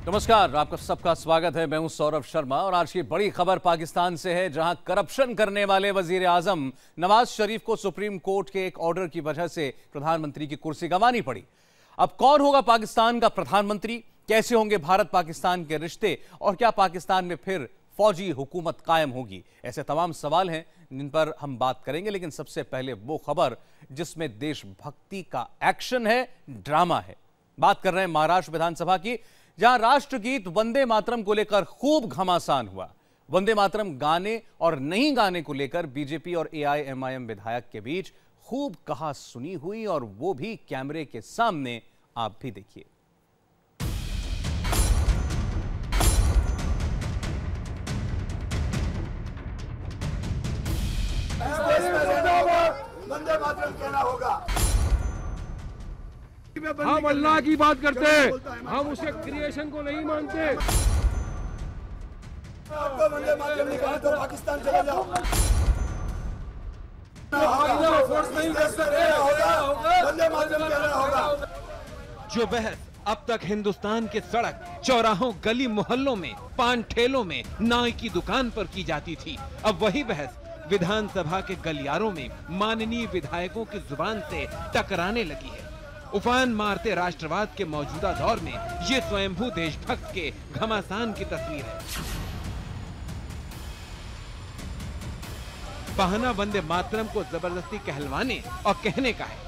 नमस्कार, आपका सबका स्वागत है। मैं हूं सौरभ शर्मा और आज की बड़ी खबर पाकिस्तान से है, जहां करप्शन करने वाले वजीर आजम नवाज शरीफ को सुप्रीम कोर्ट के एक ऑर्डर की वजह से प्रधानमंत्री की कुर्सी गंवानी पड़ी। अब कौन होगा पाकिस्तान का प्रधानमंत्री, कैसे होंगे भारत पाकिस्तान के रिश्ते और क्या पाकिस्तान में फिर फौजी हुकूमत कायम होगी? ऐसे तमाम सवाल हैं जिन पर हम बात करेंगे, लेकिन सबसे पहले वो खबर जिसमें देशभक्ति का एक्शन है, ड्रामा है। बात कर रहे हैं महाराष्ट्र विधानसभा की, जहां राष्ट्रगीत वंदे मातरम को लेकर खूब घमासान हुआ। वंदे मातरम गाने और नहीं गाने को लेकर बीजेपी और एआईएमआईएम विधायक के बीच खूब कहा सुनी हुई, और वो भी कैमरे के सामने। आप भी देखिए। वंदे मातरम कहना होगा। हम अल्लाह की बात करते हैं, हम उसके क्रिएशन को नहीं मानते। आपको वंदे मातरम नहीं कहा तो पाकिस्तान चले जाओ। फोर्स नहीं कर सकते, वंदे मातरम कहना होगा। जो बहस अब तक हिंदुस्तान के सड़क, चौराहों, गली मोहल्लों में, पान ठेलों में, नाई की दुकान पर की जाती थी, अब वही बहस विधानसभा के गलियारों में माननीय विधायकों की जुबान से टकराने लगी है। उफान मारते राष्ट्रवाद के मौजूदा दौर में ये स्वयंभू देशभक्त के घमासान की तस्वीर है। बहाना वंदे मातरम को जबरदस्ती कहलवाने और कहने का है।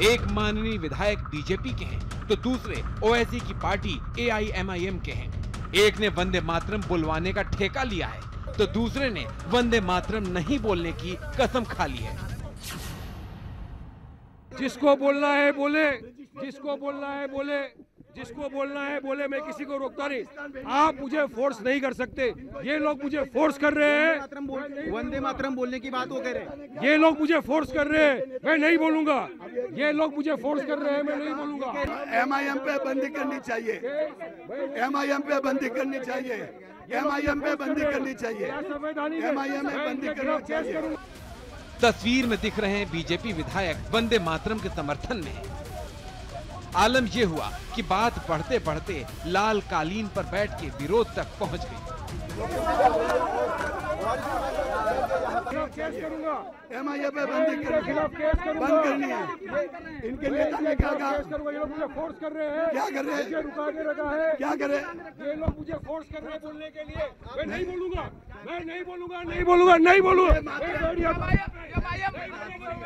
एक माननीय विधायक बीजेपी के हैं तो दूसरे ओवैसी की पार्टी एआईएमआईएम के हैं। एक ने वंदे मातरम बुलवाने का ठेका लिया है तो दूसरे ने वंदे मातरम नहीं बोलने की कसम खा ली है। जिसको बोलना है बोले, जिसको बोलना है बोले, जिसको बोलना है बोले, मैं किसी को रोकता नहीं। आप मुझे फोर्स नहीं कर सकते। ये लोग मुझे फोर्स कर रहे हैं। वंदे मातरम बोलने की बात वो कह रहे हैं। ये लोग मुझे फोर्स कर रहे हैं, मैं नहीं बोलूंगा। ये लोग मुझे फोर्स कर रहे हैं, मैं नहीं बोलूंगा। एमआईएम पे बंदी करनी चाहिए, एमआईएम पे बंदी करनी चाहिए, एमआईएम पे बंदी करनी चाहिए, एमआईएम पे बंदी करनी चाहिए। तस्वीर में दिख रहे हैं बीजेपी विधायक वंदे मातरम के समर्थन में। आलम यह हुआ कि बात बढ़ते बढ़ते लाल कालीन पर बैठ के विरोध तक पहुंच गई। एमआईएम पे बंदी बंद करनी है। इनके नेता ने क्या कहा? मुझे फोर्स कर रहे हैं। क्या कर रहे हैं? रुका के रखा है। क्या करे? ये लोग मुझे फोर्स कर रहे हैं बोलने के लिए। मैं नहीं बोलूंगा, मैं नहीं बोलूंगा, नहीं बोलूंगा, नहीं बोलूंगा।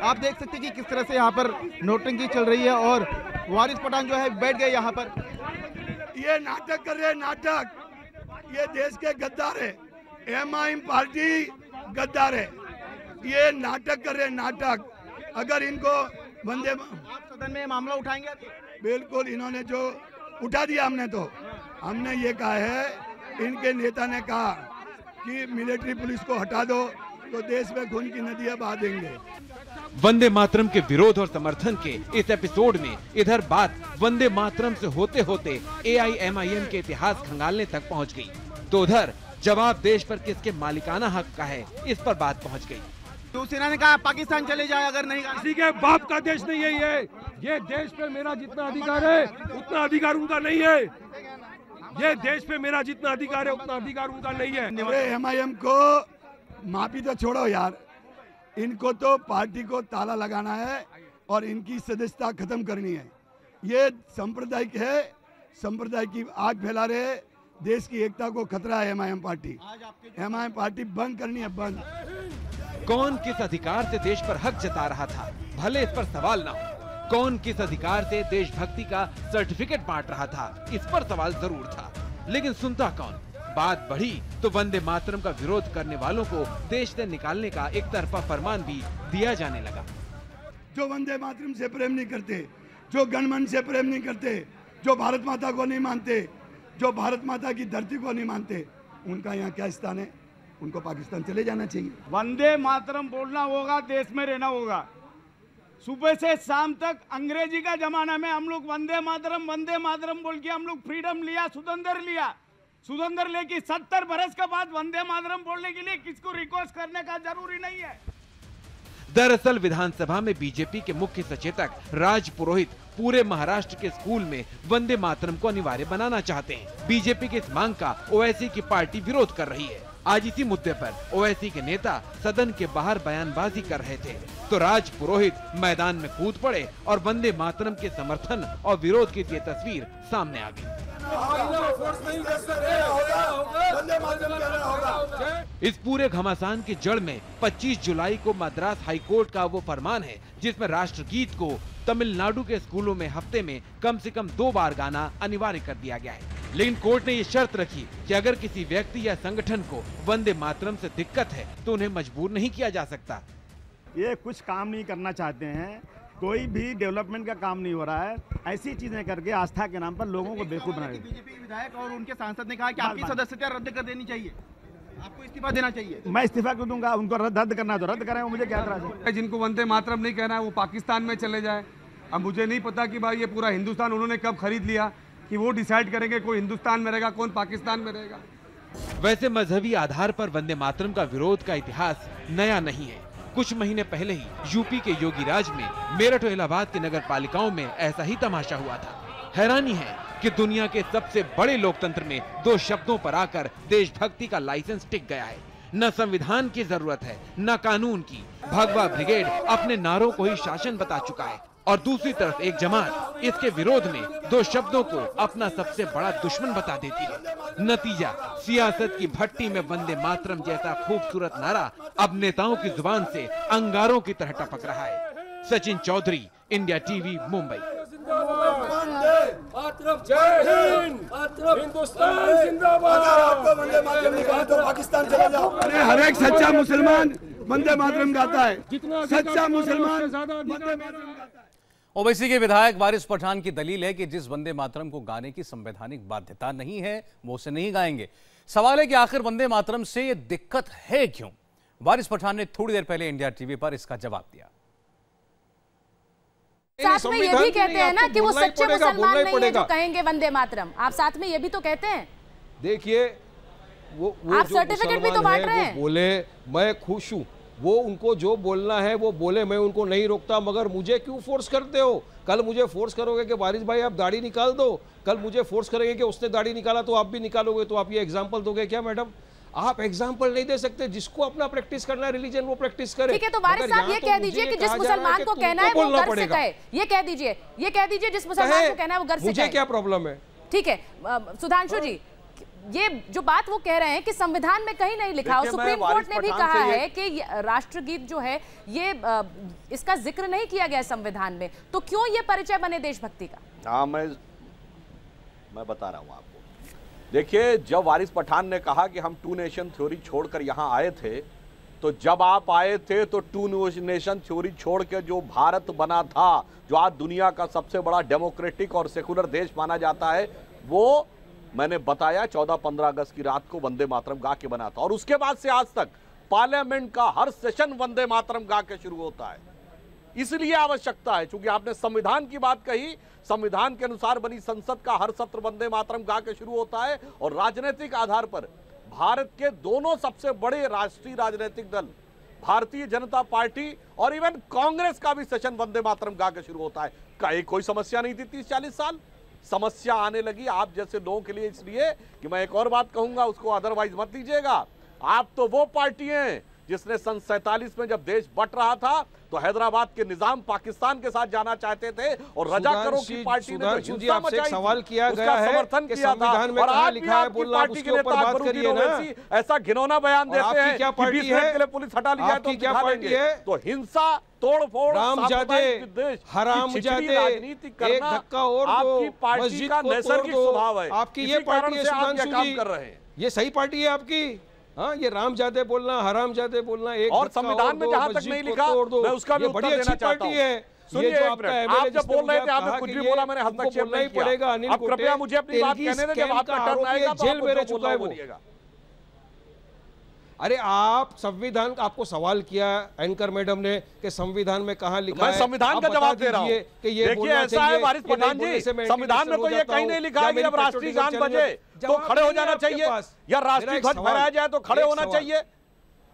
आप देख सकते हैं कि किस तरह से यहाँ पर नोटंकी चल रही है और वारिस पठान जो है बैठ गए यहाँ पर। ये नाटक कर रहे हैं, नाटक। ये देश के गद्दार है, एमआईएम पार्टी गद्दार है। ये नाटक कर रहे हैं, नाटक। अगर इनको वंदे सदन में मामला उठाएंगे? बिल्कुल, इन्होंने जो उठा दिया, हमने ये कहा है, इनके नेता ने कहा कि मिलिट्री पुलिस को हटा दो तो देश में खून की नदियां बहा देंगे। वंदे मातरम के विरोध और समर्थन के इस एपिसोड में इधर बात वंदे मातरम से होते होते एआईएमआईएम के इतिहास खंगालने तक पहुंच गई, तो उधर जवाब देश पर किसके मालिकाना हक का है, इस पर बात पहुंच गई। शिवसेना ने कहा पाकिस्तान चले जाए अगर नहीं। किसी के बाप का देश नहीं है ये देश पे मेरा जितना अधिकार है उतना अधिकार उनका नहीं है। ये देश पे मेरा जितना अधिकार है उतना अधिकार उनका नहीं है। एमआईएम को माफी तो छोड़ो यार, इनको तो पार्टी को ताला लगाना है और इनकी सदस्यता खत्म करनी है। ये सांप्रदायिक है, संप्रदाय की आग फैला रहे, देश की एकता को खतरा है। एमआईएम पार्टी बंद करनी है, बंद। कौन किस अधिकार से देश पर हक जता रहा था, भले इस पर सवाल ना हो। कौन किस अधिकार से देशभक्ति का सर्टिफिकेट बांट रहा था, इस पर सवाल जरूर था, लेकिन सुनता कौन? बात बढ़ी तो वंदे मातरम का विरोध करने वालों को देश से निकालने का एक तरफा फरमान भी दिया जाने लगा। जो वंदे मातरम से प्रेम नहीं करते, जो गणमन से प्रेम नहीं करते, जो भारत माता को नहीं मानते, जो भारत माता की धरती को नहीं मानते, उनका यहाँ क्या स्थान है? उनको पाकिस्तान चले जाना चाहिए। वंदे मातरम बोलना होगा, देश में रहना होगा। सुबह से शाम तक अंग्रेजी का जमाना में हम लोग वंदे मातरम बोल के हम लोग फ्रीडम लिया, सुतंत्र लेके 70 बरस के बाद वंदे मातरम बोलने के लिए किसको रिक्वेस्ट करने का जरूरी नहीं है। दरअसल विधानसभा में बीजेपी के मुख्य सचेतक राज पुरोहित पूरे महाराष्ट्र के स्कूल में वंदे मातरम को अनिवार्य बनाना चाहते हैं। बीजेपी की इस मांग का ओवैसी की पार्टी विरोध कर रही है। आज इसी मुद्दे पर ओवैसी के नेता सदन के बाहर बयानबाजी कर रहे थे तो राज पुरोहित मैदान में कूद पड़े और वंदे मातरम के समर्थन और विरोध की ये तस्वीर सामने आ गई। इस पूरे घमासान की जड़ में 25 जुलाई को मद्रास हाईकोर्ट का वो फरमान है जिसमें राष्ट्रगीत को तमिलनाडु के स्कूलों में हफ्ते में कम से कम 2 बार गाना अनिवार्य कर दिया गया है। लेकिन कोर्ट ने ये शर्त रखी कि अगर किसी व्यक्ति या संगठन को वंदे मातरम से दिक्कत है तो उन्हें मजबूर नहीं किया जा सकता। ये कुछ काम नहीं करना चाहते हैं, कोई भी डेवलपमेंट का काम नहीं हो रहा है, ऐसी चीजें करके आस्था के नाम पर लोगों को बेवकूफ बना रहे हैं। बीजेपी विधायक और उनके सांसद ने कहा कि आपकी सदस्यता रद्द कर देनी चाहिए, आपको इस्तीफा देना चाहिए। मैं इस्तीफा क्यों दूंगा? उनको रद्द करना तो रद्द करें, मुझे क्या एतराज है? जिनको वंदे मातरम नहीं कहना है वो पाकिस्तान में चले जाए। अब मुझे नहीं पता कि भाई ये पूरा हिंदुस्तान उन्होंने कब खरीद लिया कि वो डिसाइड करेंगे कोई हिंदुस्तान में रहेगा कौन पाकिस्तान में रहेगा। वैसे मजहबी आधार पर वंदे मातरम का विरोध का इतिहास नया नहीं है। कुछ महीने पहले ही यूपी के योगी राज में मेरठ और इलाहाबाद की नगर पालिकाओं में ऐसा ही तमाशा हुआ था। हैरानी है कि दुनिया के सबसे बड़े लोकतंत्र में 2 शब्दों पर आकर देशभक्ति का लाइसेंस टिक गया है। न संविधान की जरूरत है न कानून की। भगवा ब्रिगेड अपने नारों को ही शासन बता चुका है और दूसरी तरफ एक जमात इसके विरोध में 2 शब्दों को अपना सबसे बड़ा दुश्मन बता देती है। नतीजा सियासत की भट्टी में वंदे मातरम जैसा खूबसूरत नारा अब नेताओं की जुबान से अंगारों की तरह टपक रहा है। Sachin Chaudhary, India TV, Mumbai. पाकिस्तान चला जाओ। अरे हर एक सच्चा मुसलमान वंदे मातरम गाता है, सच्चा मुसलमान वंदे मातरम गाता है। ओवैसी के विधायक वारिस पठान की दलील है कि जिस वंदे मातरम को गाने की संवैधानिक बाध्यता नहीं है वो उसे नहीं गाएंगे। सवाल है कि आखिर वंदे मातरम से ये दिक्कत है क्यों? वारिस पठान ने थोड़ी देर पहले इंडिया टीवी पर इसका जवाब दिया। साथ में ये भी कहते हैं ना कि वो सच्चे मुसलमान नहीं है जो कहेंगे वंदे मातरम। आप साथ में ये भी तो कहते हैं। देखिए वो आप सर्टिफिकेट भी तो बांट रहे हैं। बोले मैं खुश हूँ, वो उनको जो बोलना है वो बोले, मैं उनको नहीं रोकता, मगर मुझे क्यों फोर्स करते हो? कल मुझे फोर्स करोगे कि वारिस भाई आप दाढ़ी निकाल दो, कल मुझे फोर्स करेंगे कि उसने दाढ़ी निकाला तो आप भी निकालोगे, तो आप ये एग्जांपल दोगे क्या मैडम? आप एग्जाम्पल नहीं दे सकते। जिसको अपना प्रैक्टिस करना है रिलीजन वो प्रैक्टिस करे। ठीक है, तो वारिस साहब ये कह दीजिए कि जिस मुसलमान को कहना है वो घर से कहे। ये कह दीजिए जिस मुसलमान को कहना है वो घर से कहे। मुझे क्या प्रॉब्लम है? ठीक है सुधांशु जी, ये जो बात वो कह रहे हैं कि संविधान में कहीं नहीं लिखा हो, सुप्रीम कोर्ट ने भी कहा है कि राष्ट्रगीत जो है ये इसका जिक्र नहीं किया गया संविधान में, तो क्यों ये परिचय बने देशभक्ति का? हाँ, मैं बता रहा हूँ आपको। देखिए, जब वारिस पठान ने कहा कि हम 2 नेशन थ्योरी छोड़कर यहाँ आए थे, तो जब आप आए थे तो 2 नेशन थ्योरी छोड़ के जो भारत बना था, जो आज दुनिया का सबसे बड़ा डेमोक्रेटिक और सेकुलर देश माना जाता है, वो मैंने बताया 14-15 अगस्त की रात को वंदे मातरम गा के बना था। और उसके बाद से आज तक पार्लियामेंट का हर सेशन वंदे मातरम गा के शुरू होता है। इसलिए आवश्यकता है, क्योंकि आपने संविधान की बात कही, संविधान के अनुसार बनी संसद का हर सत्र वंदे मातरम गा के शुरू होता है। और राजनीतिक आधार पर भारत के दोनों सबसे बड़े राष्ट्रीय राजनीतिक दल, भारतीय जनता पार्टी और इवन कांग्रेस का भी सेशन वंदे मातरम गा के शुरू होता है। कोई समस्या नहीं थी 30-40 साल। समस्या आने लगी आप जैसे लोगों के लिए, इसलिए कि मैं एक और बात कहूंगा, उसको अदरवाइज मत लीजिएगा। आप तो वो पार्टी हैं जिसने सन 47 में जब देश बट रहा था तो हैदराबाद के निजाम पाकिस्तान के साथ जाना चाहते थे और रजाकारों की पार्टी ने जो हिंसा मचाई, सवाल किया गया है समर्थन कि किया था। और आज लिखा है बोलना, पार्टी के नेता करिए ना। ऐसा घिनौना बयान देते हैं क्या कि पार्टी 20 मिनट के लिए पुलिस हटा ली जाए तो क्या पार्टी है? तो हिंसा, तोड़फोड़, रामजादे, हरामजादे, राजनीति एक धक्का और आपकी पार्टी का नैसर्गिक स्वभाव है। आपकी ये पार्टी है काम कर रहे हैं, ये सही पार्टी है आपकी। हाँ, ये रामजादे बोलना, हरामजादे बोलना, एक और संविधान में जहां तक नहीं लिखा, मैं उसका भी उत्तर देना चाहता हूं। सुनिए, आप जब बोल रहे थे, आपने कुछ भी बोला, मैंने हस्तक्षेप नहीं किया। अब कृपया मुझे अपनी बात कहने दें, जब आपका टर्न आएगा तो जेल में रह चुका है बोलिएगा। अरे आप संविधान, आपको सवाल किया एंकर मैडम ने कि संविधान में कहां लिखा है? मैं संविधान का जवाब दे रहा हूं कि ये देखिए ऐसा है वारिस पठान जी, संविधान में तो ये कहीं नहीं लिखा है कि जब राष्ट्रीय गान बजे तो खड़े हो जाना चाहिए या राष्ट्रीय ध्वज फहराया जाए तो खड़े होना चाहिए।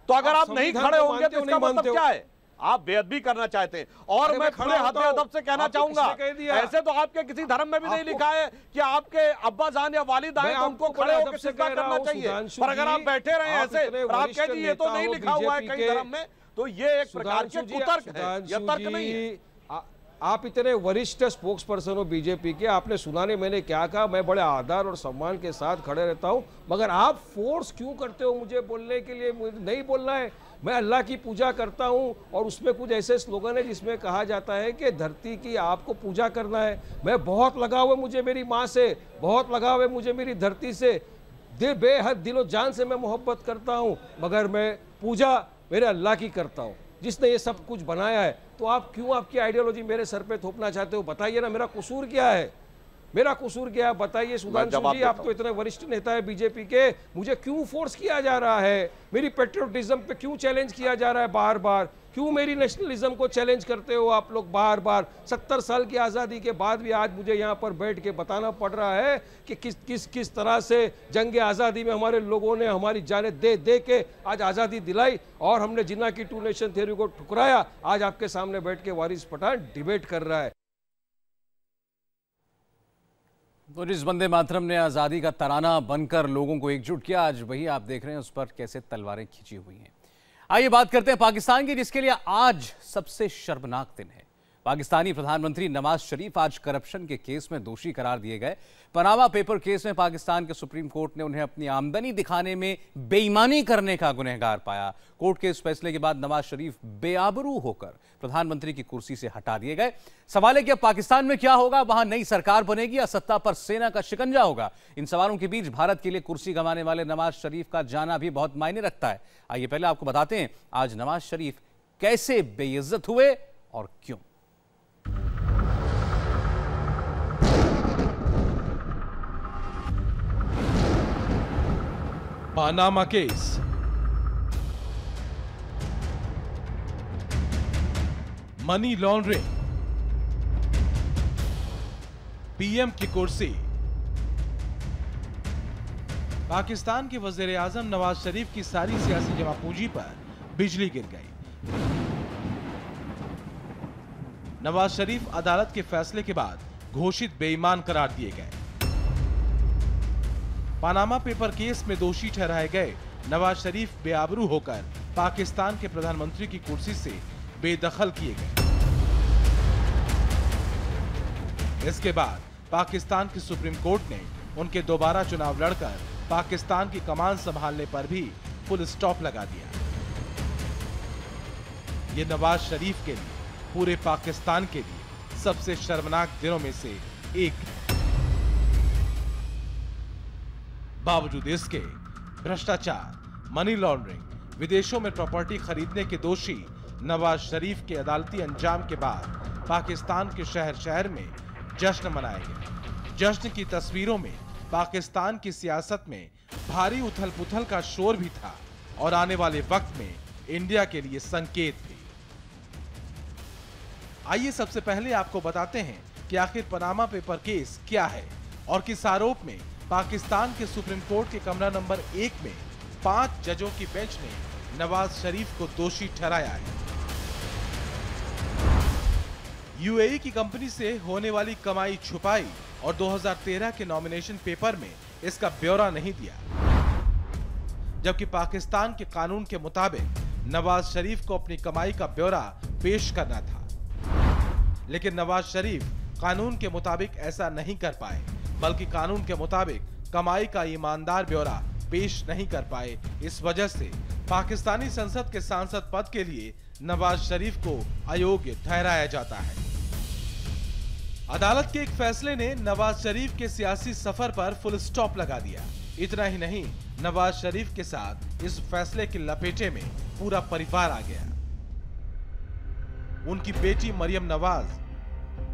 तो अगर आप नहीं खड़े होंगे तो इसका मतलब क्या है? आप बेअदबी करना चाहते हैं। और मैं खड़े हाथे अदब से कहना चाहूंगा, ऐसे तो आपके किसी धर्म में भी नहीं लिखा है कि आपके अब्बा जान या वालिद आए तो उनको खड़े होकर सिजदा करना चाहिए, पर अगर आप बैठे रहे ऐसे और आप कह दिए तो नहीं लिखा हुआ है कई धर्म में, तो ये एक प्रकार के कुतर्क है, यह तर्क नहीं है। आप इतने वरिष्ठ स्पोक्स पर्सन हो बीजेपी के, आपने सुना नहीं मैंने क्या कहा। मैं बड़े आदर और सम्मान के साथ खड़े रहता हूं, मगर आप फोर्स क्यों करते हो मुझे बोलने के लिए? मुझे नहीं बोलना है। मैं अल्लाह की पूजा करता हूं और उसमें कुछ ऐसे स्लोगन है जिसमें कहा जाता है कि धरती की आपको पूजा करना है। मैं बहुत लगाव है मुझे मेरी माँ से, बहुत लगाव है मुझे मेरी धरती से, बेहद दिलो जान से मैं मोहब्बत करता हूँ, मगर मैं पूजा मेरे अल्लाह की करता हूँ जिसने ये सब कुछ बनाया है। तो आप क्यों आपकी आइडियोलॉजी मेरे सर पे थोपना चाहते हो? बताइए ना, मेरा कसूर क्या है? मेरा कसूर क्या है बताइए। सुधांशु जी, आप तो इतने वरिष्ठ नेता है बीजेपी के, मुझे क्यों फोर्स किया जा रहा है? मेरी पेट्रियोटिज्म पे क्यों चैलेंज किया जा रहा है बार बार? क्यों मेरी नेशनलिज्म को चैलेंज करते हो आप लोग बार बार? 70 साल की आज़ादी के बाद भी आज मुझे यहाँ पर बैठ के बताना पड़ रहा है कि किस तरह से जंग आज़ादी में हमारे लोगों ने हमारी जानें दे दे के आज आज़ादी दिलाई और हमने जिन्ना की 2 नेशन थ्योरी को ठुकराया। आज आपके सामने बैठ के वारिस पठान डिबेट कर रहा है। तो जिस वंदे मातरम ने आज़ादी का तराना बनकर लोगों को एकजुट किया, आज वही आप देख रहे हैं उस पर कैसे तलवारें खींची हुई हैं। आइए बात करते हैं पाकिस्तान की, जिसके लिए आज सबसे शर्मनाक दिन है। पाकिस्तानी प्रधानमंत्री नवाज शरीफ आज करप्शन के केस में दोषी करार दिए गए। पनामा पेपर केस में पाकिस्तान के सुप्रीम कोर्ट ने उन्हें अपनी आमदनी दिखाने में बेईमानी करने का गुनहगार पाया। कोर्ट के इस फैसले के बाद नवाज शरीफ बेआबरू होकर प्रधानमंत्री की कुर्सी से हटा दिए गए। सवाल है कि अब पाकिस्तान में क्या होगा? वहां नई सरकार बनेगी या सत्ता पर सेना का शिकंजा होगा? इन सवालों के बीच भारत के लिए कुर्सी गंवाने वाले नवाज शरीफ का जाना भी बहुत मायने रखता है। आइए पहले आपको बताते हैं आज नवाज शरीफ कैसे बेइज्जत हुए और क्यों। Panama case, money laundering, PM की कुर्सी। पाकिस्तान के वजीर आजम नवाज शरीफ की सारी सियासी जमा पूंजी पर बिजली गिर गई। नवाज शरीफ अदालत के फैसले के बाद घोषित बेईमान करार दिए गए। पनामा पेपर केस में दोषी ठहराए गए नवाज शरीफ बेआबरू होकर पाकिस्तान के प्रधानमंत्री की कुर्सी से बेदखल किए गए। इसके बाद पाकिस्तान की सुप्रीम कोर्ट ने उनके दोबारा चुनाव लड़कर पाकिस्तान की कमान संभालने पर भी फुल स्टॉप लगा दिया। ये नवाज शरीफ के लिए, पूरे पाकिस्तान के लिए सबसे शर्मनाक दिनों में से एक। बावजूद इसके भ्रष्टाचार, मनी लॉन्ड्रिंग, विदेशों में प्रॉपर्टी खरीदने के दोषी नवाज शरीफ के अदालती अंजाम के बाद पाकिस्तान के शहर शहर में जश्न मनाए गए। जश्न की तस्वीरों में पाकिस्तान की सियासत में भारी उथल पुथल का शोर भी था और आने वाले वक्त में इंडिया के लिए संकेत भी। आइए सबसे पहले आपको बताते हैं कि आखिर पनामा पेपर केस क्या है और किस आरोप में पाकिस्तान के सुप्रीम कोर्ट के कमरा नंबर 1 में 5 जजों की बेंच ने नवाज शरीफ को दोषी ठहराया है। यूएई की कंपनी से होने वाली कमाई छुपाई और 2013 के नॉमिनेशन पेपर में इसका ब्यौरा नहीं दिया, जबकि पाकिस्तान के कानून के मुताबिक नवाज शरीफ को अपनी कमाई का ब्यौरा पेश करना था। लेकिन नवाज शरीफ कानून के मुताबिक ऐसा नहीं कर पाए, बल्कि कानून के मुताबिक कमाई का ईमानदार ब्यौरा पेश नहीं कर पाए। इस वजह से पाकिस्तानी संसद के सांसद पद के लिए नवाज शरीफ को अयोग्य ठहराया जाता है। अदालत के एक फैसले ने नवाज शरीफ के सियासी सफर पर फुल स्टॉप लगा दिया। इतना ही नहीं, नवाज शरीफ के साथ इस फैसले के लपेटे में पूरा परिवार आ गया। उनकी बेटी मरियम नवाज,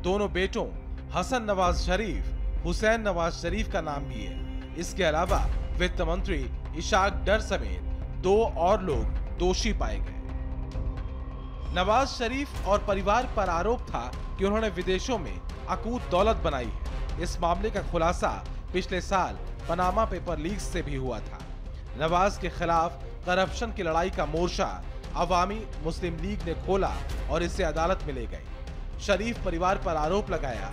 दोनों बेटों हसन नवाज शरीफ, हुसैन नवाज शरीफ का नाम भी है। इसके अलावा वित्त मंत्री इशाक डर समेत 2 और लोग दोषी पाए गए। नवाज शरीफ और परिवार पर आरोप था कि उन्होंने विदेशों में अकूत दौलत बनाई है। इस मामले का खुलासा पिछले साल पनामा पेपर लीक्स से भी हुआ था। नवाज के खिलाफ करप्शन की लड़ाई का मोर्चा अवामी मुस्लिम लीग ने खोला और इसे अदालत में ले गई। शरीफ परिवार पर आरोप लगाया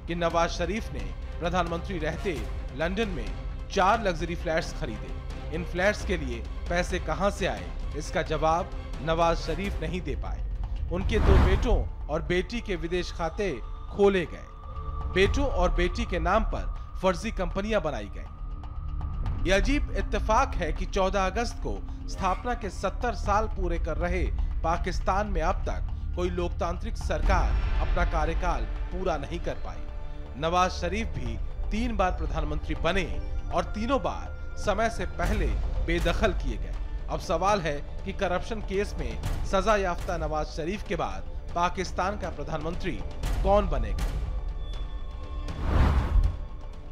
कि नवाज शरीफ ने प्रधानमंत्री रहते लंदन में 4 लग्जरी फ्लैट्स खरीदे। इन फ्लैट्स के लिए पैसे कहां से आए, इसका जवाब नवाज शरीफ नहीं दे पाए। उनके 2 बेटों और बेटी के विदेश खाते खोले गए। बेटों और बेटी के नाम पर फर्जी कंपनियां बनाई गई। यह अजीब इत्तेफाक है कि 14 अगस्त को स्थापना के 70 साल पूरे कर रहे पाकिस्तान में अब तक कोई लोकतांत्रिक सरकार अपना कार्यकाल पूरा नहीं कर पाई। नवाज शरीफ भी 3 बार प्रधानमंत्री बने और तीनों बार समय से पहले बेदखल किए गए। अब सवाल है कि करप्शन केस में सजा याफ्ता नवाज शरीफ के बाद पाकिस्तान का प्रधानमंत्री कौन बनेगा।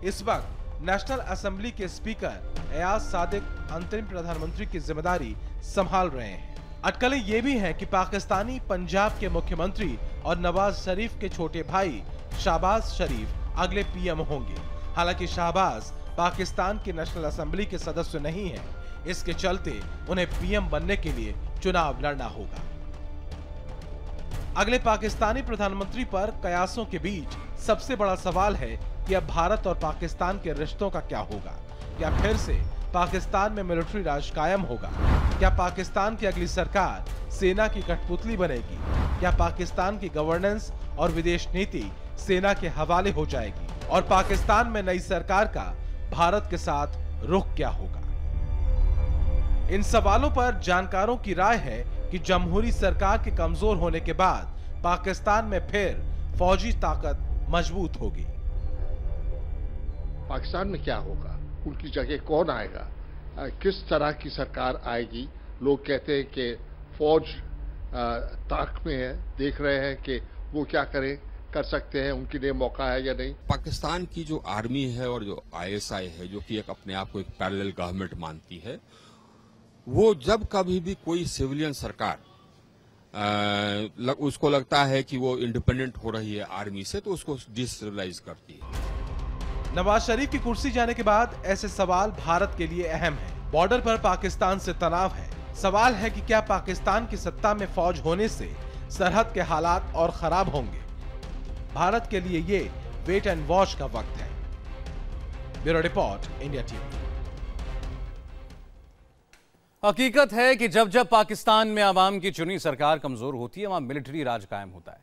इस वक्त नेशनल असेंबली के स्पीकर एयाज सादिक अंतरिम प्रधानमंत्री की जिम्मेदारी संभाल रहे हैं। अटकलें ये भी हैं कि पाकिस्तानी पंजाब के मुख्यमंत्री और नवाज शरीफ के छोटे भाई शहबाज शरीफ अगले पीएम होंगे। हालांकि शहबाज पाकिस्तान की नेशनल असेंबली के सदस्य नहीं है, इसके चलते उन्हें पीएम बनने के लिए चुनाव लड़ना होगा। अगले पाकिस्तानी प्रधानमंत्री पर कयासों के बीच सबसे बड़ा सवाल है कि अब भारत और पाकिस्तान के रिश्तों का क्या होगा। क्या फिर से पाकिस्तान में मिलिट्री राज कायम होगा? क्या पाकिस्तान की अगली सरकार सेना की कठपुतली बनेगी? क्या पाकिस्तान की गवर्नेंस और विदेश नीति सेना के हवाले हो जाएगी? और पाकिस्तान में नई सरकार का भारत के साथ रुख क्या होगा? इन सवालों पर जानकारों की राय है कि जमहूरी सरकार के कमजोर होने के बाद पाकिस्तान में फिर फौजी ताकत मजबूत होगी। पाकिस्तान में क्या होगा, उनकी जगह कौन आएगा, किस तरह की सरकार आएगी? लोग कहते हैं कि फौज ताक में है, देख रहे हैं कि वो क्या कर सकते हैं, उनके लिए मौका है या नहीं। पाकिस्तान की जो आर्मी है और जो आईएसआई है, जो कि एक अपने आप को एक पैरेलल गवर्नमेंट मानती है, वो जब कभी भी कोई सिविलियन सरकार उसको लगता है कि वो इंडिपेंडेंट हो रही है आर्मी से, तो उसको डिस्टेबलाइज करती है। नवाज शरीफ की कुर्सी जाने के बाद ऐसे सवाल भारत के लिए अहम है। बॉर्डर पर पाकिस्तान से तनाव है। सवाल है कि क्या पाकिस्तान की सत्ता में फौज होने से सरहद के हालात और खराब होंगे। भारत के लिए ये वेट एंड वॉच का वक्त है। Bureau report, India TV. हकीकत है कि जब जब पाकिस्तान में आवाम की चुनी सरकार कमजोर होती है, वहां मिलिट्री राज कायम होता है।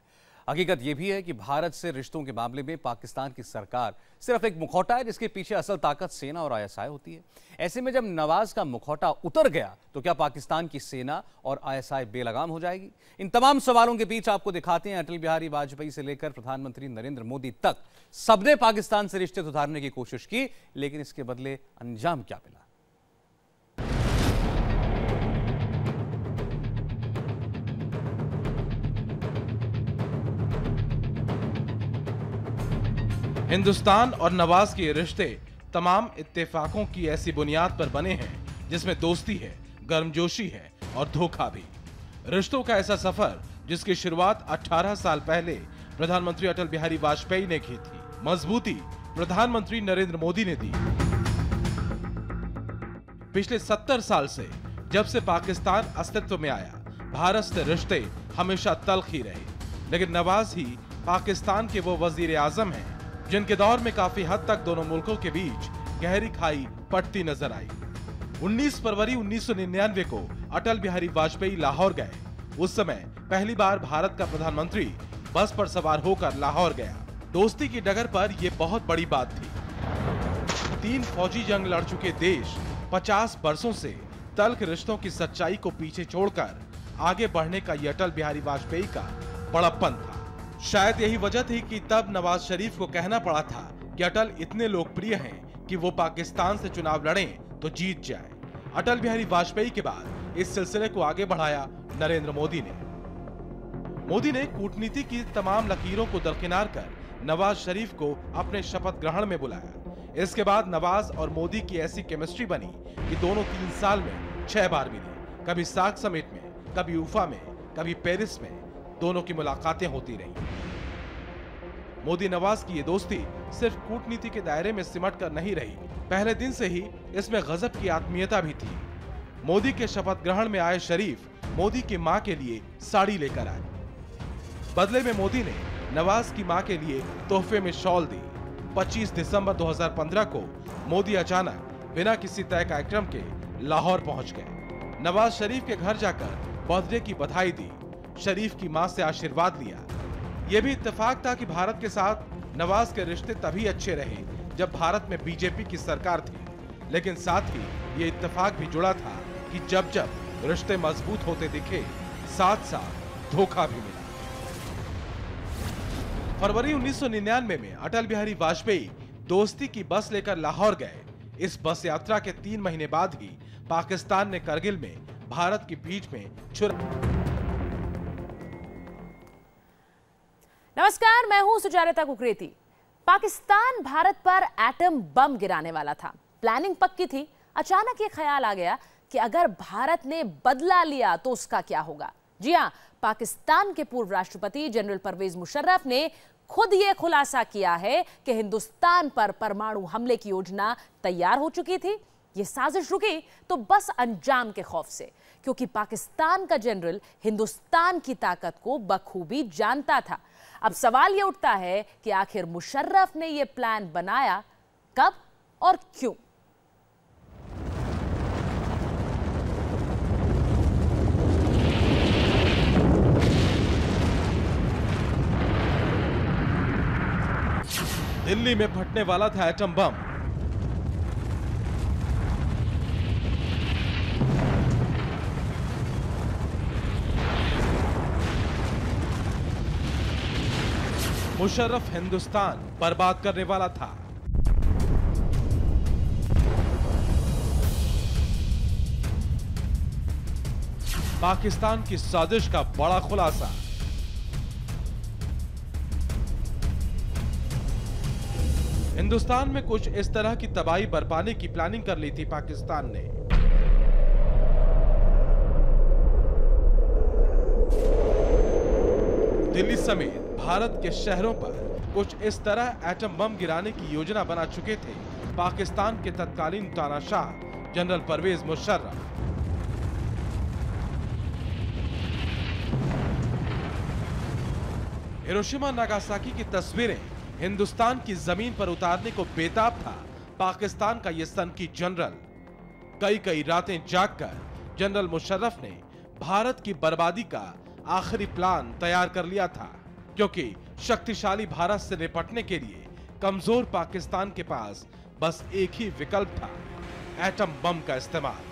हकीकत यह भी है कि भारत से रिश्तों के मामले में पाकिस्तान की सरकार सिर्फ एक मुखौटा है, जिसके पीछे असल ताकत सेना और आईएसआई होती है। ऐसे में जब नवाज का मुखौटा उतर गया तो क्या पाकिस्तान की सेना और आईएसआई बेलगाम हो जाएगी? इन तमाम सवालों के बीच आपको दिखाते हैं अटल बिहारी वाजपेयी से लेकर प्रधानमंत्री नरेंद्र मोदी तक सबने पाकिस्तान से रिश्ते सुधारने की कोशिश की, लेकिन इसके बदले अंजाम क्या मिला? हिंदुस्तान और नवाज के रिश्ते तमाम इत्तेफाकों की ऐसी बुनियाद पर बने हैं जिसमें दोस्ती है, गर्मजोशी है और धोखा भी। रिश्तों का ऐसा सफर जिसकी शुरुआत 18 साल पहले प्रधानमंत्री अटल बिहारी वाजपेयी ने की थी, मजबूती प्रधानमंत्री नरेंद्र मोदी ने दी। पिछले 70 साल से जब से पाकिस्तान अस्तित्व में आया, भारत से रिश्ते हमेशा तल्ख ही रहे। लेकिन नवाज ही पाकिस्तान के वो वजीर आजम हैं जिनके दौर में काफी हद तक दोनों मुल्कों के बीच गहरी खाई पड़ती नजर आई। 19 फरवरी 1999 को अटल बिहारी वाजपेयी लाहौर गए। उस समय पहली बार भारत का प्रधानमंत्री बस पर सवार होकर लाहौर गया। दोस्ती की डगर पर यह बहुत बड़ी बात थी। 3 फौजी जंग लड़ चुके देश 50 बरसों से तल्ख रिश्तों की सच्चाई को पीछे छोड़कर आगे बढ़ने का यह अटल बिहारी वाजपेयी का बड़प्पन था। शायद यही वजह थी कि तब नवाज शरीफ को कहना पड़ा था कि अटल इतने लोकप्रिय हैं कि वो पाकिस्तान से चुनाव लड़ें तो जीत जाए। अटल बिहारी वाजपेयी के बाद इस सिलसिले को आगे बढ़ाया नरेंद्र मोदी ने। मोदी ने कूटनीति की तमाम लकीरों को दरकिनार कर नवाज शरीफ को अपने शपथ ग्रहण में बुलाया। इसके बाद नवाज और मोदी की ऐसी केमिस्ट्री बनी कि दोनों 3 साल में 6 बार मिले। कभी सार्क समिट में, कभी उफा में, कभी पेरिस में दोनों की मुलाकातें होती रही। मोदी नवाज की ये दोस्ती सिर्फ कूटनीति के दायरे में सिमट कर नहीं रही, पहले दिन से ही इसमें गजब की आत्मीयता भी थी। मोदी के शपथ ग्रहण में आए शरीफ मोदी की मां के लिए साड़ी लेकर आए। बदले में मोदी ने नवाज की मां के लिए तोहफे में शॉल दी। 25 दिसंबर 2015 को मोदी अचानक बिना किसी तय कार्यक्रम के लाहौर पहुंच गए। नवाज शरीफ के घर जाकर बर्थडे की बधाई दी, शरीफ की मां से आशीर्वाद लिया। यह भी इत्तेफाक था कि भारत के साथ नवाज के रिश्ते तभी अच्छे रहे जब भारत में बीजेपी की सरकार थी, लेकिन साथ ही ये इत्तेफाक भी जुड़ा था कि जब जब रिश्ते मजबूत होते दिखे, साथ साथ धोखा भी मिला। फरवरी 1999 में अटल बिहारी वाजपेयी दोस्ती की बस लेकर लाहौर गए। इस बस यात्रा के 3 महीने बाद ही पाकिस्तान ने करगिल में भारत की पीठ में छुरा। नमस्कार, मैं हूं सुजाता कुकरेती। पाकिस्तान भारत पर एटम बम गिराने वाला था, प्लानिंग पक्की थी। अचानक ये ख्याल आ गया कि अगर भारत ने बदला लिया तो उसका क्या होगा। जी हां, पाकिस्तान के पूर्व राष्ट्रपति जनरल परवेज मुशर्रफ ने खुद ये खुलासा किया है कि हिंदुस्तान पर परमाणु हमले की योजना तैयार हो चुकी थी। ये साजिश रुकी तो बस अंजाम के खौफ से, क्योंकि पाकिस्तान का जनरल हिंदुस्तान की ताकत को बखूबी जानता था। अब सवाल ये उठता है कि आखिर मुशर्रफ ने ये प्लान बनाया कब और क्यों? दिल्ली में फटने वाला था एटम बम। मुशर्रफ हिंदुस्तान बर्बाद करने वाला था। पाकिस्तान की साजिश का बड़ा खुलासा। हिंदुस्तान में कुछ इस तरह की तबाही बरपाने की प्लानिंग कर ली थी पाकिस्तान ने। दिल्ली समेत भारत के शहरों पर कुछ इस तरह एटम बम गिराने की योजना बना चुके थे पाकिस्तान के तत्कालीन तानाशाह general Parvez Musharraf. Hiroshima Nagasaki की तस्वीरें हिंदुस्तान की जमीन पर उतारने को बेताब था पाकिस्तान का यह सनकी जनरल। कई रातें जागकर जनरल मुशर्रफ ने भारत की बर्बादी का आखिरी प्लान तैयार कर लिया था, क्योंकि शक्तिशाली भारत से निपटने के लिए कमजोर पाकिस्तान के पास बस एक ही विकल्प था, एटम बम का इस्तेमाल।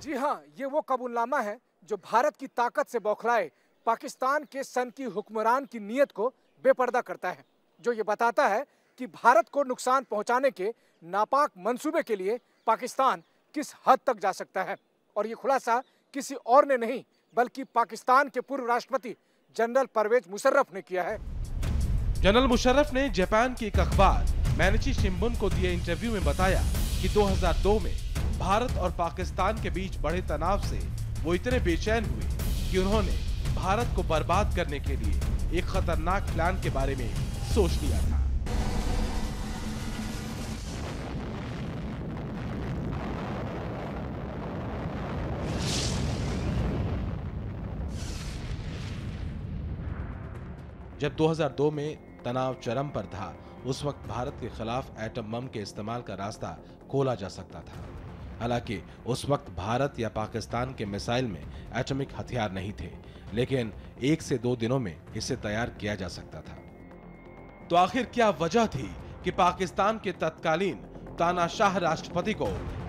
जी हां, ये वो कबूलनामा है जो भारत की ताकत से बौखलाए पाकिस्तान के सन की हुक्मरान की नीयत को बेपर्दा करता है, जो ये बताता है कि भारत को नुकसान पहुंचाने के नापाक मंसूबे के लिए पाकिस्तान किस हद तक जा सकता है। और ये खुलासा किसी और ने नहीं बल्कि पाकिस्तान के पूर्व राष्ट्रपति जनरल परवेज मुशर्रफ ने किया है। जनरल मुशर्रफ ने जापान की एक अखबार मैनिची शिंबुन को दिए इंटरव्यू में बताया कि 2002 में भारत और पाकिस्तान के बीच बढ़े तनाव से वो इतने बेचैन हुए कि उन्होंने भारत को बर्बाद करने के लिए एक खतरनाक प्लान के बारे में सोच लिया था। जब 2002 में तनाव चरम पर था, उस वक्त भारत के खिलाफ एटम बम के इस्तेमाल का रास्ता खोला जा सकता था। हालांकि उस वक्त भारत या पाकिस्तान के मिसाइल में एटॉमिक हथियार नहीं थे, लेकिन 1 से 2 दिनों में इसे तैयार किया जा सकता था। तो आखिर क्या वजह थी कि पाकिस्तान के तत्कालीन तानाशाह राष्ट्रपति को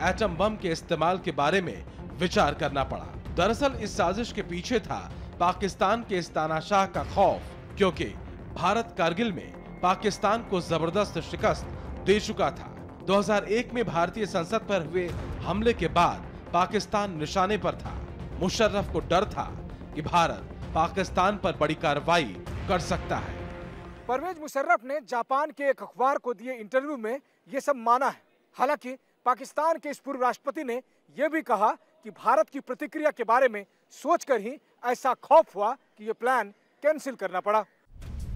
एटम बम के इस्तेमाल के बारे में विचार करना पड़ा? दरअसल इस साजिश के पीछे था पाकिस्तान के इस तानाशाह का खौफ, क्योंकि भारत कारगिल में पाकिस्तान को जबरदस्त शिकस्त दे चुका था। 2001 में भारतीय संसद पर हुए हमले के बाद पाकिस्तान निशाने पर था। मुशर्रफ को डर था कि भारत पाकिस्तान पर बड़ी कार्रवाई कर सकता है। परवेज मुशर्रफ ने जापान के एक अखबार को दिए इंटरव्यू में ये सब माना है। हालांकि पाकिस्तान के इस पूर्व राष्ट्रपति ने यह भी कहा कि भारत की प्रतिक्रिया के बारे में सोचकर ही ऐसा खौफ हुआ कि ये प्लान कैंसिल करना पड़ा।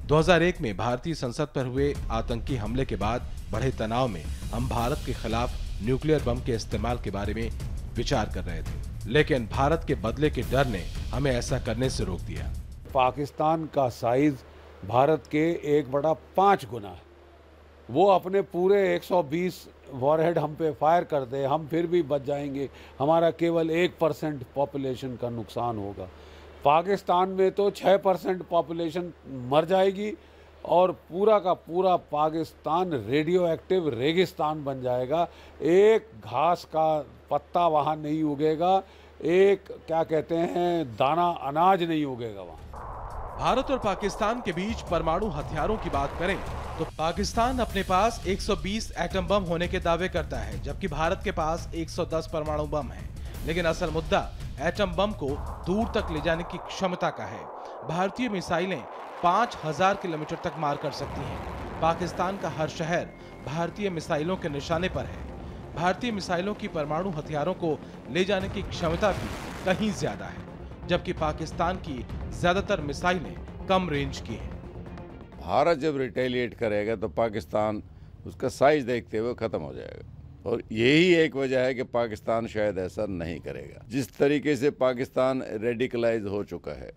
2001 में भारतीय संसद पर हुए आतंकी हमले के बाद बढ़े तनाव में हम भारत के खिलाफ न्यूक्लियर बम के इस्तेमाल के बारे में विचार कर रहे थे, लेकिन भारत के बदले के डर ने हमें ऐसा करने से रोक दिया। पाकिस्तान का साइज भारत के 1/5 गुना है। वो अपने पूरे 120 वॉरहेड हम पे फायर कर दे, हम फिर भी बच जाएंगे। हमारा केवल 1% पॉपुलेशन का नुकसान होगा। पाकिस्तान में तो 6% पॉपुलेशन मर जाएगी और पूरा का पूरा पाकिस्तान रेडियो एक्टिव रेगिस्तान बन जाएगा। एक घास का पत्ता वहाँ नहीं उगेगा, एक क्या कहते हैं दाना अनाज नहीं उगेगा वहाँ। भारत और पाकिस्तान के बीच परमाणु हथियारों की बात करें तो पाकिस्तान अपने पास 120 एटम बम होने के दावे करता है, जबकि भारत के पास 110 परमाणु बम है। लेकिन असल मुद्दा एटम बम को दूर तक ले जाने की क्षमता का है। भारतीय मिसाइलें 5000 किलोमीटर तक मार कर सकती हैं। पाकिस्तान का हर शहर भारतीय मिसाइलों के निशाने पर है। भारतीय मिसाइलों की परमाणु हथियारों को ले जाने की क्षमता भी कहीं ज्यादा है, जबकि पाकिस्तान की ज्यादातर मिसाइलें कम रेंज की हैं। भारत जब रिटेलिएट करेगा तो पाकिस्तान उसका साइज देखते हुए ख़त्म हो जाएगा, और यही एक वजह है कि पाकिस्तान शायद ऐसा नहीं करेगा। जिस तरीके से पाकिस्तान रेडिकलाइज हो चुका है,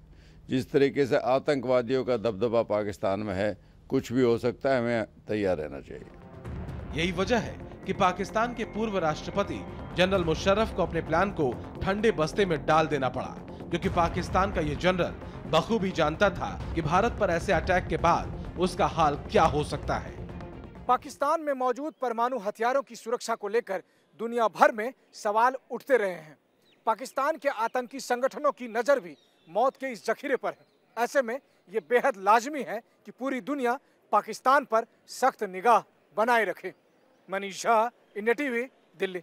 जिस तरीके से आतंकवादियों का दबदबा पाकिस्तान में है, कुछ भी हो सकता है, हमें तैयार रहना चाहिए। यही वजह है कि पाकिस्तान के पूर्व राष्ट्रपति जनरल मुशर्रफ को अपने प्लान को ठंडे बस्ते में डाल देना पड़ा, क्योंकि पाकिस्तान का यह जनरल बखूबी जानता था कि भारत पर ऐसे अटैक के बाद उसका हाल क्या हो सकता है। पाकिस्तान में मौजूद परमाणु हथियारों की सुरक्षा को लेकर दुनिया भर में सवाल उठते रहे हैं। पाकिस्तान के आतंकी संगठनों की नजर भी मौत के इस जखीरे पर है। ऐसे में ये बेहद लाजमी है कि पूरी दुनिया पाकिस्तान पर सख्त निगाह बनाए रखे। Manish Jha, India TV, Delhi.